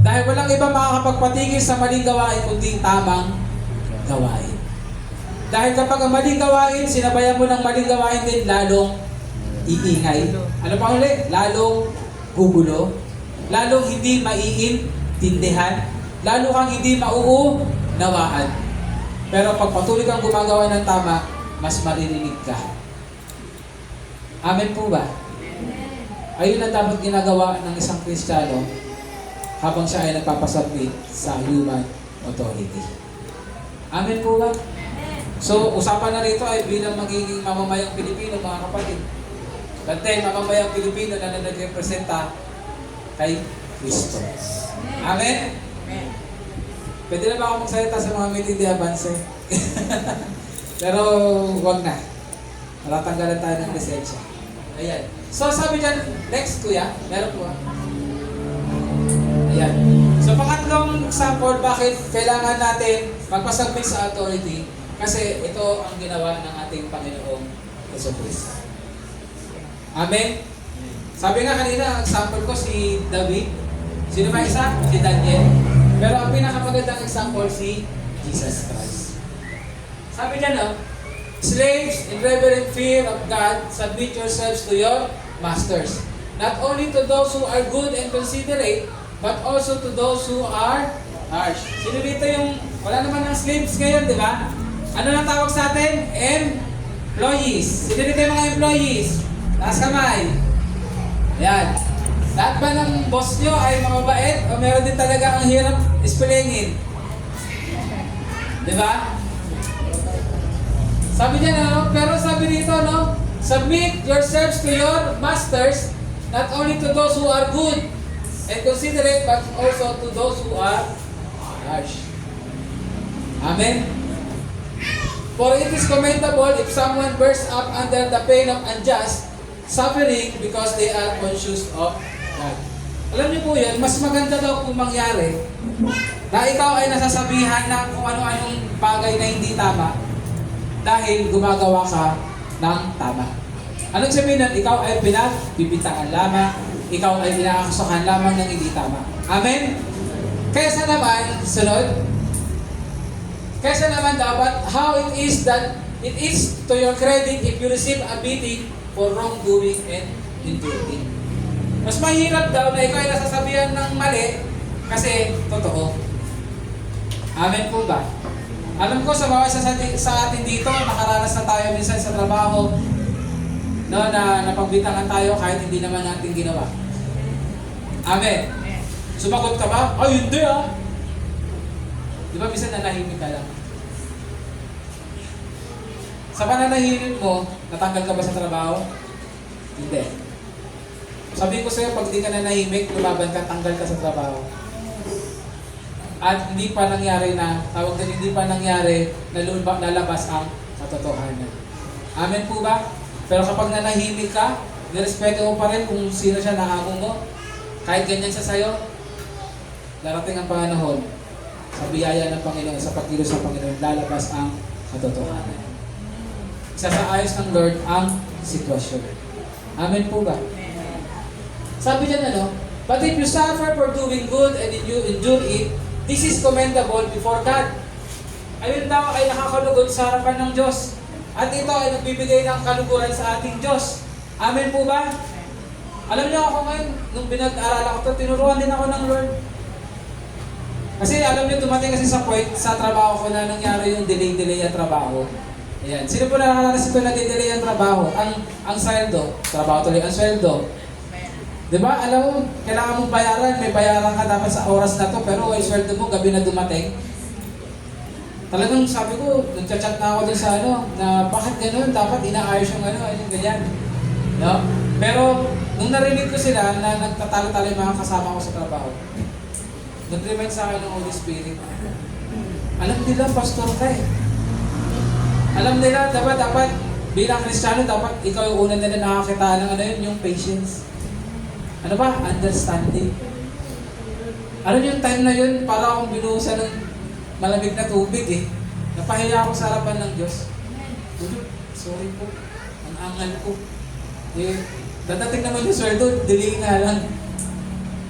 Dahil walang iba makakapagpatigil sa maling gawain kundi tamang gawain. Dahil kapag ang maling gawain, sinabayan mo ng maling gawain din, lalong iingay. Ano pa ulit? Lalong gugulo. Lalong hindi maiintindihan. Lalo kang hindi mauunawaan. Pero pag patuloy kang gumagawa ng tama, mas maririnig ka. Amen po ba? Ayun ang dapat ginagawa ng isang Kristiyano habang siya ay nagpapasubmit sa human authority. Amen po ba? So, usapan na rito ay bilang magiging mamamayang Pilipino, mga kapatid. But then, mamamayang Pilipino na nagrepresenta kay Kristo. Amen? Pwede na ba ako magsalita sa mga meeting de avance? Pero, wag na. Matatanggalan tayo ng lisensya. Ayan. So, sabi dyan, next kuya, meron po. Ayan. So, pangatlong example, bakit kailangan natin magpasubmit sa authority? Kasi ito ang ginawa ng ating Panginoong Jesucristo. Amen? Sabi nga kanina, ang example ko si David. Sino ba isa? Si Daniel. Pero ang pinakamagandang example si Jesus Christ. Sabi niya no, slaves, in reverent fear of God, submit yourselves to your masters. Not only to those who are good and considerate, but also to those who are harsh. Sino dito yung, wala naman ng slaves ngayon, di ba? Ano nang tawag sa atin? Employees. Sino dito yung mga employees? Taas kamay. Ayan. Lahat ba ng boss nyo ay mababait o meron din talaga ang hirap ispilingin? Di ba? Sabi niya no, pero sabi dito no, submit yourselves to your masters, not only to those who are good and considerate, but also to those who are harsh. Amen? For it is commendable if someone bears up under the pain of unjust suffering because they are conscious of God. Alam niyo po yan, mas maganda daw kung mangyari na ikaw ay nasasabihan ng kung ano-anong bagay na hindi tama dahil gumagawa ka ng tama. Anong sabihin nun? Ikaw ay pinagbibitaan lamang, ikaw ay pinakakasakan lamang ng hindi tama. Amen? Kaysa naman, sunod, kaysa naman dapat, how it is that it is to your credit if you receive a beating for wrongdoing and injury. Mas mahirap daw na ikaw ay nasasabihan ng mali kasi totoo. Amen po ba? Alam ko sa bawat sa atin dito, nakaranas na tayo minsan sa trabaho no, na napagbitangan tayo kahit hindi naman natin ginawa. Amen. Sumagot ka ba? Ay, hindi ah. Di ba minsan nanahimik ka lang? Sa pananahimik mo, natanggal ka ba sa trabaho? Hindi. Sabi ko sa'yo, pag di ka nanahimik, lumaban ka, tanggal ka sa trabaho. At hindi pa nangyari na, tawag din, hindi pa nangyari na lalabas ang katotohanan. Amen po ba? Pero kapag nanahimik ka, nirespeto mo pa rin kung sino siya na amo mo, kahit ganyan siya sa'yo, darating ang panahon, sa biyaya ng Panginoon, sa pagkilos ng Panginoon, lalabas ang katotohanan. Isa sa ayos ng Lord ang sitwasyon. Amen po ba? Sabi niya ano, but if you suffer for doing good and you endure it, this is commendable before God. Ayun daw ay nakakalugod sa harapan ng Diyos. At ito ay nagbibigay ng kaluguran sa ating Diyos. Amen po ba? Alam niyo ako ngayon, nung pinag-aaral ako ito, tinuruan din ako ng Lord. Kasi alam niyo, dumating kasi sa point sa trabaho ko na nangyari yung delay ang trabaho. Ayan. Sino po nakakaranas ito na delay ang trabaho? Ang sweldo. Trabaho tuloy ang sweldo. Diba? Alam mo, kailangan mong bayaran. May bayaran ka dapat sa oras na to, pero yung sweldo mo, gabi na dumating. Talagang sabi ko, nagchat-chat na ako dun sa na bakit gano'n? Dapat inaayos yung yung ganyan. No? Pero, nung narinig ko sila na nagtatalo-talo yung mga kasama ko sa trabaho, nag-remind sa akin ng Holy Spirit. Alam nila, pastor ka eh. Alam nila, dapat bilang Kristiyano, dapat ikaw yung una nila nakakita ng ano yun, yung patience. Ano ba? Understanding. Ano yung time na yun, para akong binuhusan ng malamig na tubig eh. Napahiya ako sa harapan ng Diyos. Sorry po, ang angal ko. Eh, dadating naman yung sweldo, delay nga lang.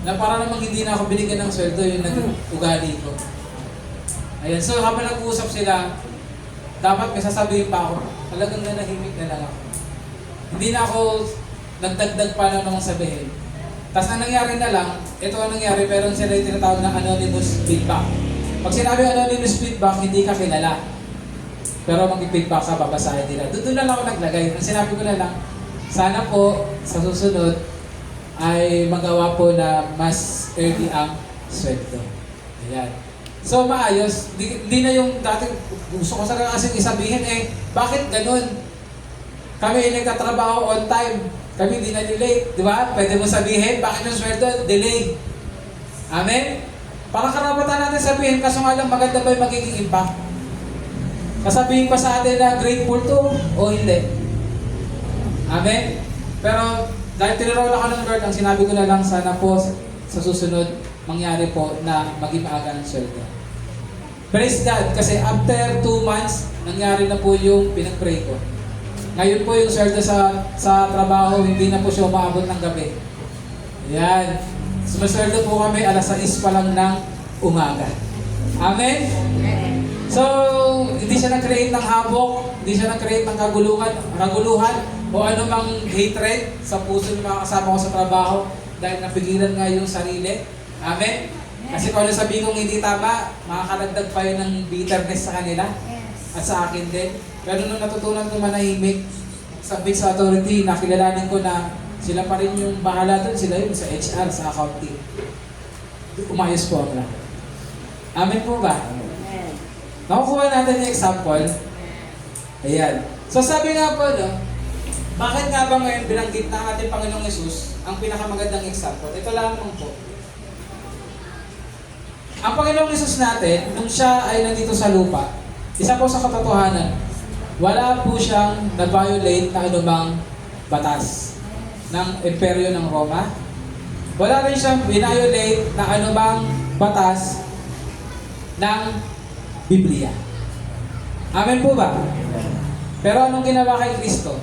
Na para namang hindi na ako binigyan ng sweldo, yung nag-ugali ko. Ayan, so habang nag-uusap sila, dapat may sasabihin pa ako, talagang nanahimik na lang ako. Hindi na ako nagdagdag pa na namang sabihin. Tapos ang nangyari na lang, ito ang nangyari, meron sila yung tinatawag na anonymous feedback. Pag sinabi anonymous feedback, hindi ka kilala. Pero mag-feedback ka, babasahin nila. Doon na lang ako naglagay. Ang sinabi ko na lang, sana po sa susunod ay magawa po na mas early ang sweldo. Ayan. So maayos, di na yung dati, gusto ko sana kasi isabihin bakit ganun? Kami ay nagtatrabaho on time, kami di na-delay, di ba? Pwede mo sabihin, bakit yung sweldo? Delay. Amen? Parang karapatan natin sabihin, kaso nga lang maganda ba yung magiging impact? Kasabihin pa sa atin na grateful to o hindi? Amen? Pero dahil tinurol ako ng Lord, ang sinabi ko na lang sana po sa susunod, mangyari po na maging maaga ng sweldo. Praise God, kasi after 2 months, nangyari na po yung pinag-pray ko. Ngayon po yung sweldo sa trabaho, hindi na po siya umaabot ng gabi. Ayan. Sumasweldo po kami, alas 6 pa lang ng umaga. Amen? So, hindi siya nag-create ng habok, hindi siya nag-create ng kaguluhan, o anumang hatred sa puso ng mga kasama ko sa trabaho dahil napigilan nga yung sarili. Amen? Kasi kung ano sabihin kong hindi tama, makakaragdag pa yun ng bitterness sa kanila at sa akin din. Pero nung natutunan ko manahimik sa authority, nakilalanin ko na sila pa rin yung bahala doon, sila yun sa HR, sa accounting. Umayos po ang lahat. Amen po ba? Nakukuha natin yung example. Ayan. So sabi nga po, bakit nga ba ngayon binanggit ng ating Panginoong Yesus ang pinakamagandang example? Ito lamang po. Ang Panginoong Yesus natin, nung siya ay nandito sa lupa, isa po sa katotohanan, wala po siyang na-violate na anumang batas ng imperyo ng Roma. Wala rin siyang violate na anumang batas ng Biblia. Amen po ba? Pero anong ginawa kay Kristo?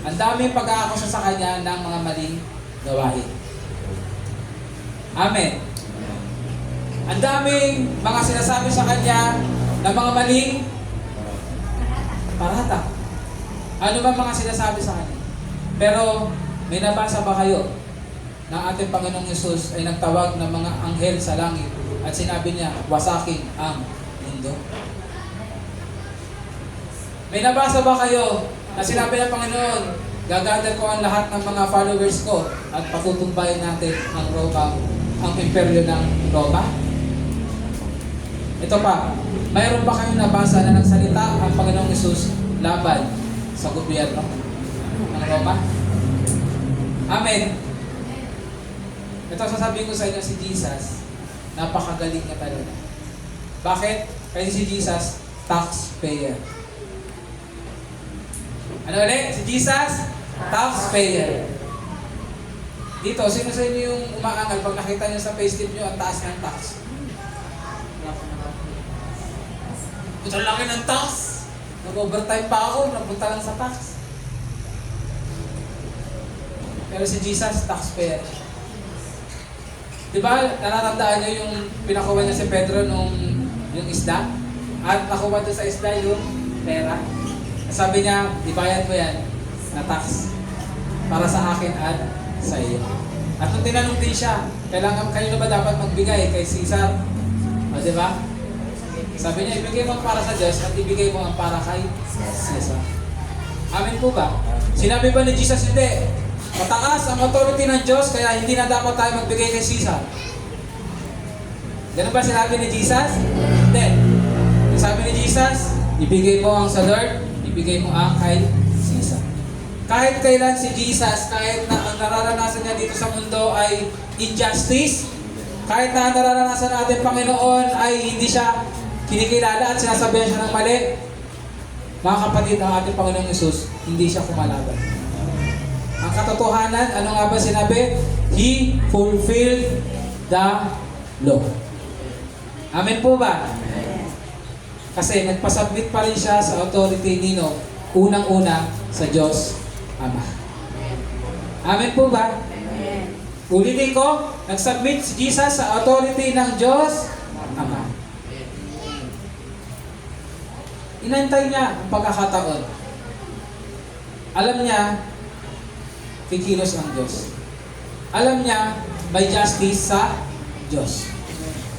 Ang daming pag-aakusa sa Kanya ng mga maling gawain. Amen. Ang daming mga sinasabi sa Kanya ng mga maling parata. Ano ba mga sinasabi sa Kanya? Pero may nabasa ba kayo na ating Panginoong Yesus ay nagtawag ng mga anghel sa langit at sinabi niya, wasakin ang mundo? May nabasa ba kayo na sinabi ng Panginoon, gagather ko ang lahat ng mga followers ko at patutumbayin natin ang Roma, ang imperyo ng Roma? Ito pa, mayroon ba kayong nabasa na nagsalita ang Panginoong Yesus laban sa gobyerno ng Roma? Amen. Ito sasabihin ko sa inyo, si Jesus, napakagaling niya talaga. Bakit? Kasi si Jesus, taxpayer. Ano ulit? Si Jesus, taxpayer. Dito, sino sa inyo yung umaangal pag nakita niyo sa payslip niyo ang taas ng tax? Ito laki ng tax. Nag-overtime pa ako, napunta lang sa tax. Pero si Jesus, taxpayer. Diba, natatandaan niyo yung pinakuha niya si Pedro nung yung isda? At nakuha doon sa isda yung pera. Sabi niya, ibayad mo yan na tax para sa akin at sa iyo. At nung tinanong din siya, kailangan kayo na ba dapat magbigay kay Caesar? O diba? Sabi niya, ibigay mo ang para sa Diyos at ibigay mo ang para kay Caesar. Amen po ba? Sinabi ba ni Jesus, hindi? Mataas ang authority ng Diyos, kaya hindi na dapat tayo magbigay kay Caesar. Ganun ba sinabi ni Jesus? Hindi. Sabi ni Jesus, ibigay mo ang sa Lord, ibigay mo ang kay Caesar. Kahit kailan si Jesus, kahit na ang nararanasan niya dito sa mundo ay injustice, kahit na ang nararanasan natin Panginoon ay hindi siya kinikilala at sinasabihan siya ng mali, Mga kapatid, ang ating Panginoong Yesus, hindi siya kumalaban. Ang katotohanan, ano nga ba sinabi? He fulfilled the law. Amen po ba? Kasi nagpasubmit pa rin siya sa authority nino, unang-una sa Diyos Ama. Amen po ba? Ulitin ko, nagsubmit si Jesus sa authority ng Diyos Ama. Inantay niya ang pagkakataon. Alam niya, kikilos ang Diyos. Alam niya, may justice sa Diyos.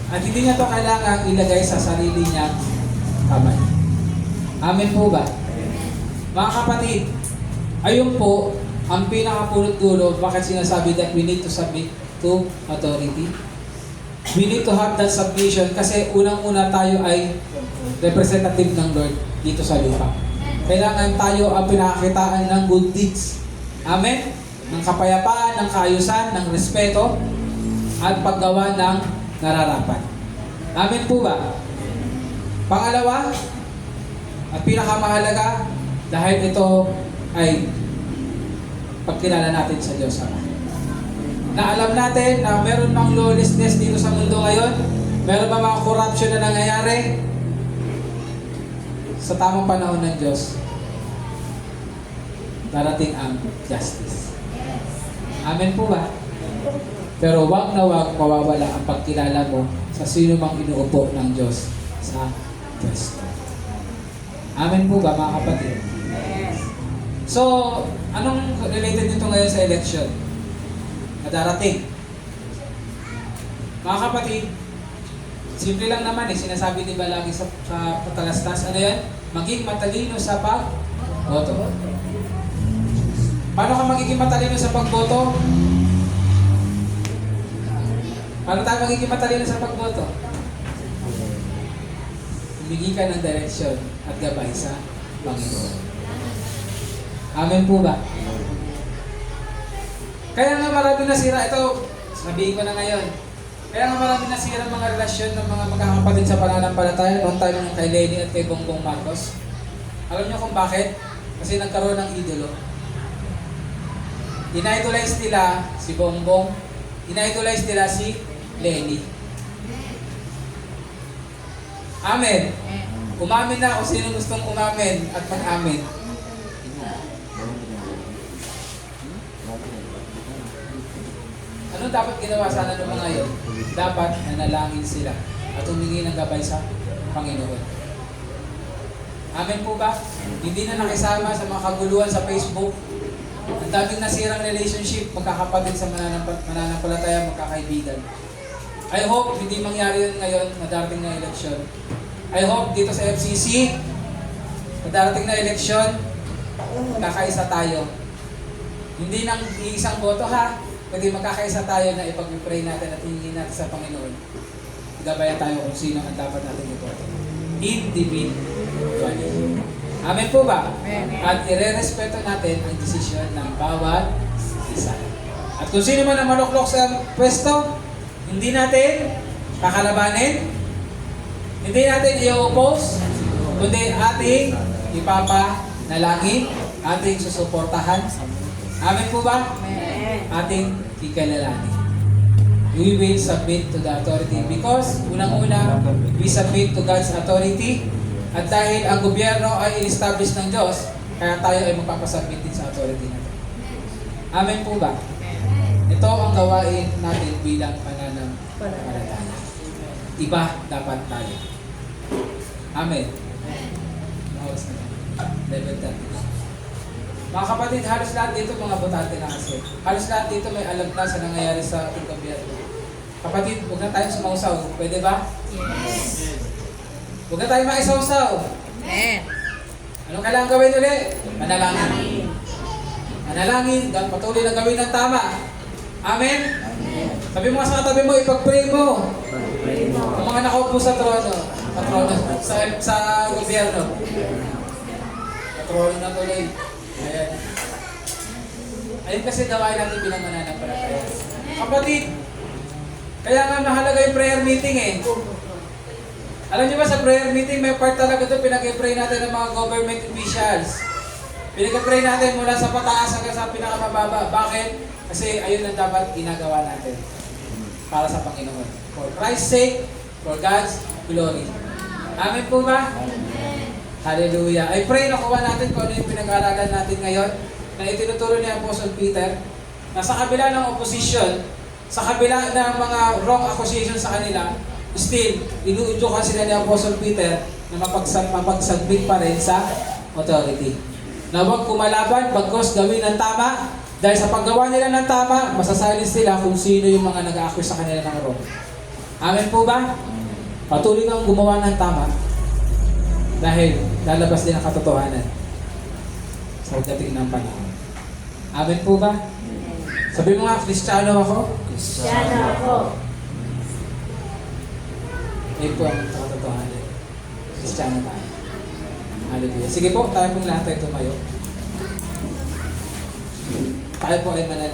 At hindi niya ito kailangang ilagay sa sarili niya kamay. Amen po ba? Mga kapatid, ayun po ang pinakapulot dulo bakit sinasabi that we need to submit to authority. We need to have that submission kasi unang-una tayo ay representative ng Lord dito sa lupa. Kailangan tayo ang pinakakitaan ng good deeds. Amen? Ng kapayapaan, ng kaayusan, ng respeto, at paggawa ng nararapat. Amen po ba? Pangalawa, at pinakamahalaga, dahil ito ay pagkilala natin sa Diyos Ama. Na alam natin na meron mang lawlessness dito sa mundo ngayon, meron ba mga corruption na nangyayari, sa tamang panahon ng Diyos, darating ang justice. Amen po ba? Pero wag na wag mawawala ang pagkilala mo sa sino mang inuupo ng Diyos sa pwesto. Amen po ba mga kapatid? So, anong related nito ngayon sa election na darating? Mga kapatid, simple lang naman sinasabi diba lagi sa patalastas, ano yan? Maging matalino sa pagboto. Paano ka magiging matalino sa pagboto? Paano tayo magiging matalino sa pagboto? Humingi ka ng direksyon at gabay sa Panginoon. Amen po ba? Kaya nga marami nasira, ito, sabihin ko na ngayon, kaya nga marami nasira mga relasyon ng mga magkakapatid sa pananampalataya noong time ng kay Lenny at kay Bongbong Marcos. Alam niyo kung bakit? Kasi nagkaroon ng idolo. Ina-idolize nila si Bongbong, ina-idolize nila si Lenny. Amen. Umamin na kung sino gustong umamin at mag-amin. Ano dapat ginawa sana ng mga yun? Dapat nanalangin sila at humingi ng gabay sa Panginoon. Amen po ba? Hindi na nakisama sa mga kaguluhan sa Facebook. Ang daming nasirang relationship, magkakapatid sa mananampalataya, magkakaibigan. I hope hindi mangyari yun ngayon na darating na eleksyon. I hope dito sa FCC, na darating na eleksyon, kakaisa tayo. Hindi nang isang boto ha, kundi magkakaisa tayo na ipag-pray natin at hingin natin sa Panginoon. Gabayan tayo kung sino ang dapat natin iboto. Individually. Amen po ba? Amen. At ire-respeto natin ang desisyon ng bawat isa. At kung sino man ang maluklok sa pwesto, hindi natin kakalabanin, hindi natin i-oppose, kundi ating ipapanalangin, ating susuportahan. Amen po ba? Amen. Ating kikalalanin. We will submit to the authority because unang-una, we submit to God's authority at dahil ang gobyerno ay in-establish ng Diyos, kaya tayo ay magpapasubmit din sa authority natin. Amen po ba? Ito ang gawain natin bilang pananampalataya. Iba dapat tayo. Amen. Oras na yan. Level 30. Mga kapatid, halos lahat dito mga botante na kasi. Halos lahat dito may alam na sa nangyayari sa ating gobyerno. Kapatid, huwag na tayong sumausaw. Pwede ba? Yes. Huwag na tayong maisausaw. Amen. Anong kailangan gawin ulit? Manalangin. Manalangin, patuloy na gawin ng tama. Amen? Sabi mo sa katabi mo, ipag-pray mo. Ang mga nakaupo sa trono, sa gobyerno. Patrono na tuloy. Ayan. Ayun kasi gawain natin bilang mananampalataya. Kapatid, kaya nga mahalaga yung prayer meeting Alam niyo ba sa prayer meeting, may part talaga ito, pinag-pray natin ng mga government officials. Pinag-pray natin mula sa pataas hanggang sa pinakamababa. Bakit? Kasi ayun ang dapat ginagawa natin para sa Panginoon. For Christ's sake, for God's glory. Amen po ba? Amen. Hallelujah. I pray nakuha natin kung ano yung pinag-aaralan natin ngayon na itinuturo ni Apostle Peter na sa kabila ng opposition, sa kabila ng mga wrong accusations sa kanila, still, inuudyukan sila ni Apostle Peter na mapagsubmit pa rin sa authority. Na huwag kumalaban, bagkos gawin ng tama, dahil sa paggawa nila ng tama, masasilence nila kung sino yung mga nag-accuse sa kanila ng wrong. Amen po ba? Patuloy kang gumawa ng tama dahil lalabas din ang katotohanan sa pagdating ng panahon. Amen po ba? Sabi mo nga, Kristiyano ako. Kristiyano ako. Ayun po ang katotohanan. Kristiyano tayo. Hallelujah. Sige po, tayo pong lahat tayo tumayo. Tayo po ay manalangin.